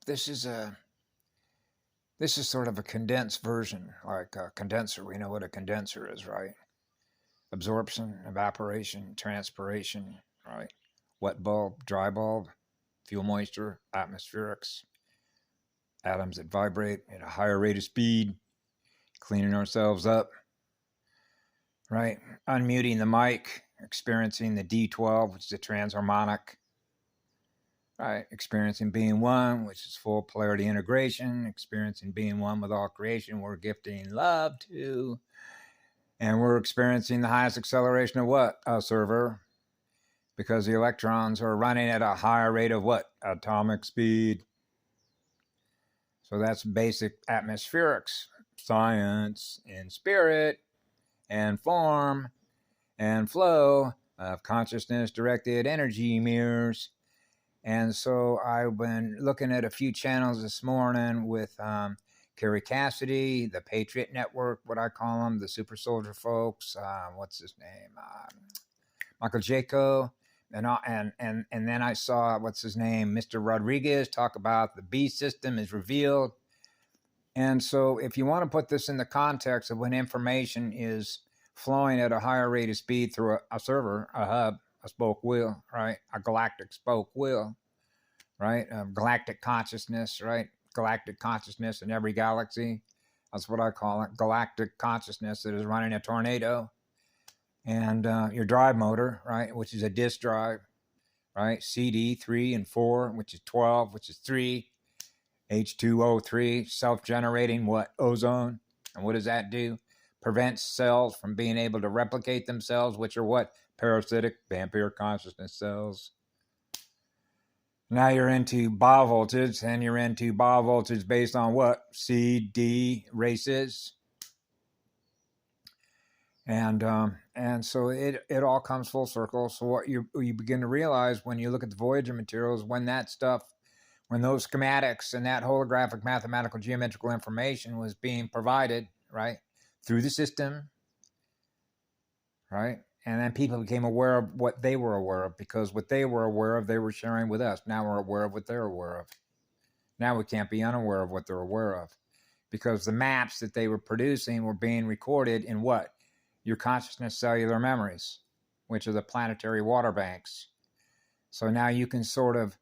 This is sort of a condensed version, like a condenser. We know what a condenser is, right? Absorption, evaporation, transpiration, right? Wet bulb, dry bulb, fuel moisture, atmospherics, atoms that vibrate at a higher rate of speed, cleaning ourselves up, right? Unmuting the mic, experiencing the D12, which is a transharmonic, right? Experiencing being one, which is full polarity integration, experiencing being one with all creation. We're gifting love to, and we're experiencing the highest acceleration of what? A server, because the electrons are running at a higher rate of what? Atomic speed. So that's basic atmospherics, science in spirit and form and flow of consciousness directed energy mirrors. And so I've been looking at a few channels this morning with Carrie Cassidy, the Patriot Network, what I call them, the super soldier folks. What's his name? Michael Jaco. And then I saw, what's his name, Mr. Rodriguez, talk about the B system is revealed. And so if you want to put this in the context of when information is flowing at a higher rate of speed through a server, a hub, a spoke wheel, right? A galactic spoke wheel, right? Galactic consciousness, right? Galactic consciousness in every galaxy. That's what I call it. Galactic consciousness that is running a tornado. And your drive motor, right? Which is a disk drive, right? CD 3 and 4, which is 12, which is 3. H2O3, self-generating what? Ozone. And what does that do? Prevents cells from being able to replicate themselves, which are what? Parasitic vampire consciousness cells. Now you're into biovoltage, and you're into biovoltage based on what? C, D races. And so it all comes full circle. So what you begin to realize when you look at the Voyager materials, when that stuff, when those schematics and that holographic mathematical geometrical information was being provided, right, through the system, right, and then people became aware of what they were aware of, because what they were aware of, they were sharing with us. Now we're aware of what they're aware of. Now we can't be unaware of what they're aware of, because the maps that they were producing were being recorded in what? Your consciousness cellular memories, which are the planetary water banks. So now you can sort of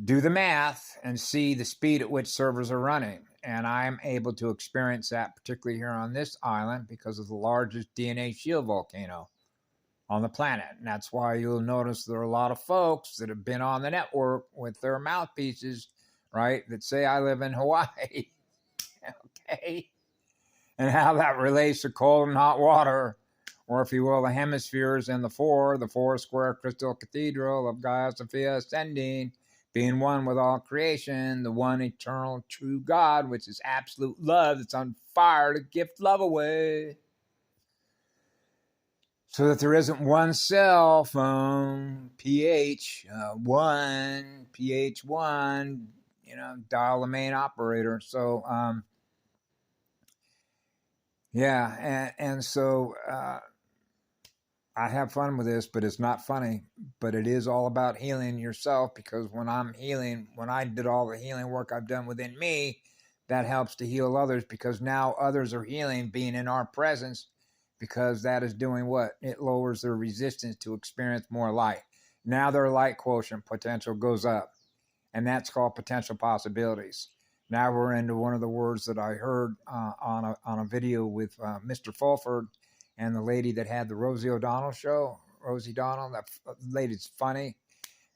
do the math and see the speed at which servers are running. And I'm able to experience that, particularly here on this island, because of the largest DNA shield volcano on the planet. And that's why you'll notice there are a lot of folks that have been on the network with their mouthpieces, right, that say, I live in Hawaii. Okay. And how that relates to cold and hot water, or if you will, the hemispheres and the four square crystal cathedral of Gaia Sophia ascending, being one with all creation, the one eternal true God, which is absolute love that's on fire to gift love away. So that there isn't one cell phone, pH 1, pH 1, dial the main operator. So, yeah, and so I have fun with this, but it's not funny. But it is all about healing yourself, because when I'm healing, when I did all the healing work I've done within me, that helps to heal others, because now others are healing being in our presence, because that is doing what? It lowers their resistance to experience more light. Now their light quotient potential goes up, and that's called potential possibilities. Now we're into one of the words that I heard on a video with Mr. Fulford and the lady that had the Rosie O'Donnell show. Rosie O'Donnell, that lady's funny.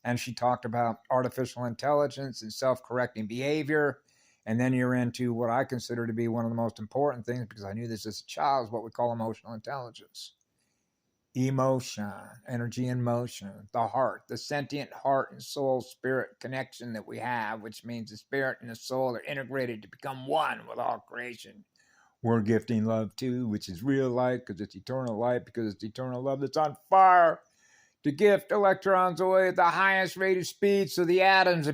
And she talked about artificial intelligence and self-correcting behavior. And then you're into what I consider to be one of the most important things, because I knew this as a child, is what we call emotional intelligence. Emotion, energy in motion, the heart, the sentient heart and soul spirit connection that we have, which means the spirit and the soul are integrated to become one with all creation. We're gifting love too, which is real light, because it's eternal light, because it's eternal love that's on fire to gift electrons away at the highest rate of speed, so the atoms are...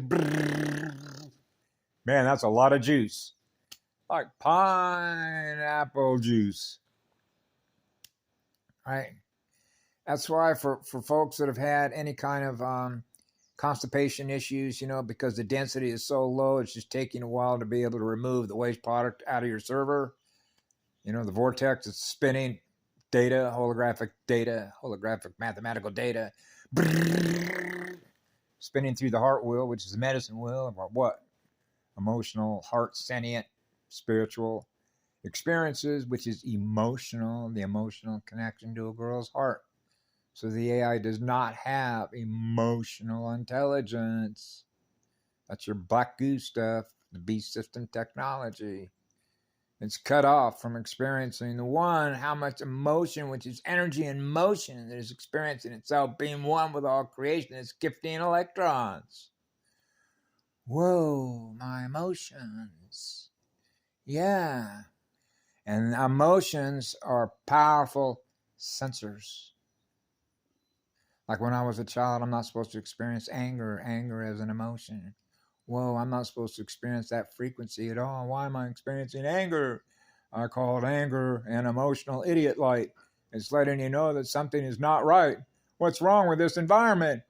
Man, that's a lot of juice. Like pineapple juice. Right? That's why for folks that have had any kind of constipation issues, because the density is so low, it's just taking a while to be able to remove the waste product out of your server. The vortex is spinning data, holographic mathematical data, spinning through the heart wheel, which is the medicine wheel, of what? Emotional, heart, sentient, spiritual experiences, which is emotional, the emotional connection to a girl's heart. So the AI does not have emotional intelligence. That's your black goo stuff, the beast system technology. It's cut off from experiencing the one, how much emotion, which is energy and motion, that is experiencing itself being one with all creation, is gifting electrons. Whoa, my emotions. Yeah. And emotions are powerful sensors. Like when I was a child, I'm not supposed to experience anger as an emotion. Whoa, I'm not supposed to experience that frequency at all. Why am I experiencing anger? I call it anger an emotional idiot light. It's letting you know that something is not right. What's wrong with this environment?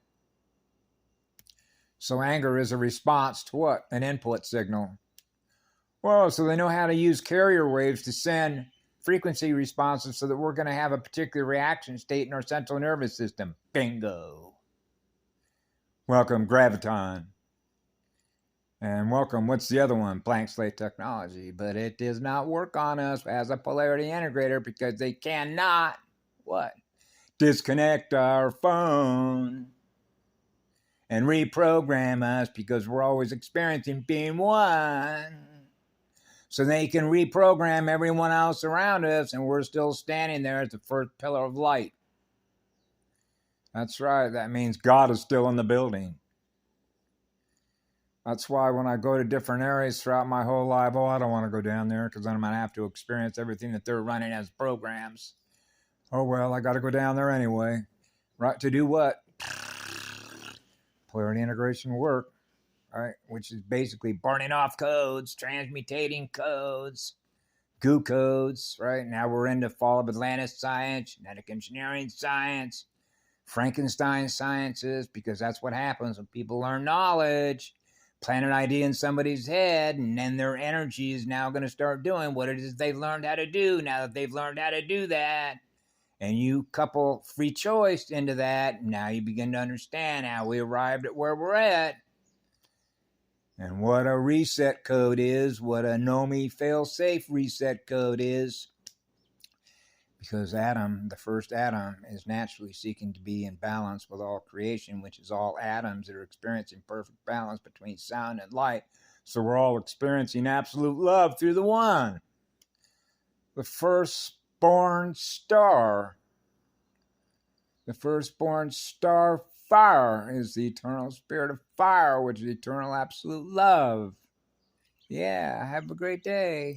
So anger is a response to what? An input signal. Well, so they know how to use carrier waves to send frequency responses so that we're going to have a particular reaction state in our central nervous system. Bingo. Welcome, Graviton. And welcome, what's the other one? Blank slate technology. But it does not work on us as a polarity integrator because they cannot, what? Disconnect our phone and reprogram us because we're always experiencing being one. So they can reprogram everyone else around us and we're still standing there as the first pillar of light. That's right. That means God is still in the building. That's why when I go to different areas throughout my whole life, I don't want to go down there because then I'm going to have to experience everything that they're running as programs. Oh, well, I got to go down there anyway. Right, to do what? Polarity integration work, right? Which is basically burning off codes, transmutating codes, goo codes, right? Now we're into fall of Atlantis science, genetic engineering science, Frankenstein sciences, because that's what happens when people learn knowledge. Plant an idea in somebody's head, and then their energy is now going to start doing what it is they've learned how to do. Now that they've learned how to do that, and you couple free choice into that, now you begin to understand how we arrived at where we're at, and what a reset code is, what a NOMI fail-safe reset code is. Because Adam, the first Adam, is naturally seeking to be in balance with all creation, which is all atoms that are experiencing perfect balance between sound and light. So we're all experiencing absolute love through the one. The firstborn star. The firstborn star fire is the eternal spirit of fire, which is eternal absolute love. Yeah, have a great day.